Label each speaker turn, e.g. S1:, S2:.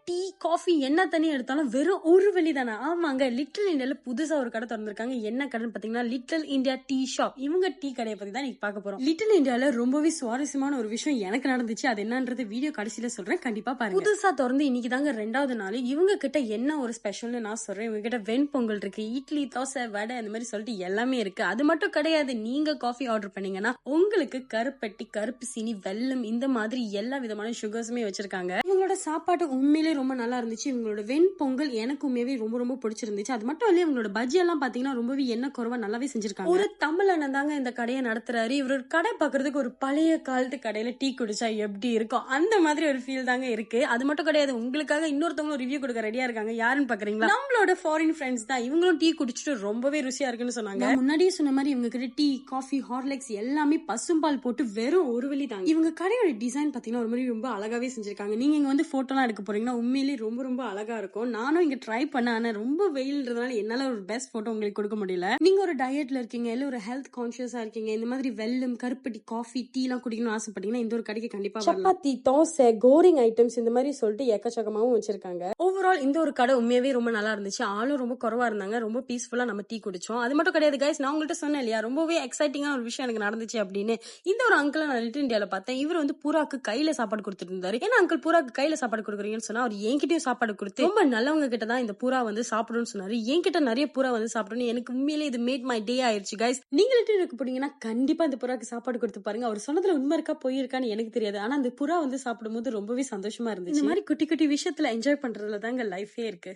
S1: Tea coffee என்ன தண்ணி எடுத்தாலும் வெறும் ஒரு வெள்ளி தானே. ஆமாங்க, லிட்டில் இந்தியால புதுசா ஒரு கடை திறந்திருக்காங்க. என்ன கடைன்னு பாத்தீங்கன்னா லிட்டில் இந்தியா டீ ஷாப். இவங்க டீ கடையை பத்தி தான் நீங்க பார்க்க போறோம். லிட்டில் இந்தியால ரொம்பவே சுவாரஸ்யமான ஒரு விஷயம் எனக்கு நடந்துச்சு. அது என்னன்றது வீடியோ கடைசியில சொல்றேன், கண்டிப்பா பாருங்க. புதுசா திறந்து இன்னைக்கு தாங்க 2வது நாள். இவங்க கிட்ட என்ன ஒரு ஸ்பெஷல்னு நான் சொல்றேன். இவங்க கிட்ட வெண்பொங்கல் இருக்கு, இட்லி, தோசை, வடை, அந்த மாதிரி சொல்லிட்டு எல்லாமே இருக்கு. அது மட்டும் கிடையாது, நீங்க காஃபி ஆர்டர் பண்ணீங்கன்னா உங்களுக்கு கருப்பட்டி, கருப்பு சீனி, வெல்லம், இந்த மாதிரி எல்லா விதமான சுகர்ஸுமே வச்சிருக்காங்க. இவங்களோட சாப்பாடு உண்மையிலே ரொம்ப நல்லா இருந்துச்சு. இவங்களோட வெண்பொங்கல் எனக்கு உண்மையாவே ரொம்ப ரொம்ப பிடிச்சிருந்துச்சு. அது மட்டும் இல்ல, இவங்களோட பஜ்ஜி எல்லாம் பாத்தீங்கன்னா ரொம்பவே எண்ணெய் குறைவா நல்லாவே செஞ்சிருக்காங்க. ஒரு தமிழ் அண்ணன் தாங்க இந்த கடையை நடத்துறாரு. இவரோட கடை பாக்குறதுக்கு ஒரு பழைய காலத்து கடையில டீ குடிச்சா எப்படி இருக்கும் அந்த மாதிரி ஒரு ஃபீல் தாங்க இருக்கு. அது மட்டும் கிடையாது, உங்களுக்காக இன்னொருத்தவங்க ரிவ்யூ கொடுக்க ரெடியா இருக்காங்க. யாருன்னு பாக்குறீங்களா? நம்மளோட ஃபாரின் ஃப்ரெண்ட்ஸ் தான். இவங்களும் டீ குடிச்சிட்டு ரொம்பவே ருசியா இருக்குன்னு சொன்னாங்க. முன்னாடியே சொன்ன மாதிரி இவங்க கிட்ட டீ, காஃபி, ஹார்லிக்ஸ் எல்லாமே பசும்பால் போட்டு வெறும் ஒரு வெள்ளி தாங்க. இவங்க கடையோட டிசைன் பாத்தீங்கன்னா ஒரு மாதிரி ரொம்ப அழகாவே செஞ்சிருக்காங்க. நீங்க இங்க வந்து போட்டோலாம் எடுக்க போறீங்கன்னா உண்மையிலேயே ரொம்ப ரொம்ப அழகா இருக்கும். நானும் இங்க ட்ரை பண்ணேன். ஆனா ரொம்ப வெயில்ன்றதுனால என்னால ஒரு பெஸ்ட் போட்டோ உங்களுக்கு கொடுக்க முடியல. நீங்க ஒரு டயட்ல இருக்கீங்க, இல்ல ஒரு ஹெல்த் கான்சியஸா இருக்கீங்க, இந்த மாதிரி வெல்லம், கருப்பட்டி, காஃபி, டீ எல்லாம் குடிக்கணும்னு ஆசைப்பட்டீங்கன்னா இந்த ஒரு கடைக்கு கண்டிப்பா வரலாம். சப்பாத்தி, தோசை, கோரிங் ஐட்டம்ஸ் இந்த மாதிரி சொல்லிட்டு எக்கச்சக்கமாவும் வச்சிருக்காங்க. ஓவரால் இந்த ஒரு கடை உண்மையாவே ரொம்ப நல்லா இருந்துச்சு. ஆளும் ரொம்ப குறவா இருந்தாங்க. ரொம்ப பீஸ்ஃபுல்லா நம்ம டீ குடிச்சோம். அது மட்டும் கிடையாது கைஸ், நான் உங்கள்கிட்ட சொன்னேன் இல்லையா, ரொம்பவே எக்ஸைட்டிங்கா ஒரு விஷயம் எனக்கு நடந்துச்சு அப்படின்னு. இந்த ஒரு அங்கிள் நான் லிட்டில் இந்தியால பார்த்தேன். இவர் வந்து புறாக்கு கையில சாப்பாடு கொடுத்துட்டு இருந்தாரு. ஏன்னா அங்கிள் புறாக்கு கையில சாப்பாடு கொடுக்குறீங்கன்னு சொன்னா அவர் என்கிட்டயும் சாப்பாடு கொடுத்து ரொம்ப நல்லவங்க கிட்ட தான் இந்த புறா வந்து சாப்பிடும்னு சொன்னாரு. என்கிட்ட நிறைய புறா வந்து சாப்பிடணும். எனக்கு உண்மையிலே இது மேட் மை டே ஆயிடுச்சு கைஸ். நீங்க லிட்டில் இருக்கு போனீங்கன்னா கண்டிப்பா இந்த புறாக்கு சாப்பாடு கொடுத்து பாருங்க. அவர் சொன்னதுல உண்மை இருக்கா போய் இருக்கான்னு எனக்கு தெரியாது. ஆனா அந்த புறா வந்து சாப்பிடும் போது ரொம்பவே சந்தோஷமா இருந்துச்சு. இந்த மாதிரி குட்டி குட்டி விஷயத்துல என்ஜாய் பண்றதுல தாங்க லைஃபே இருக்கு.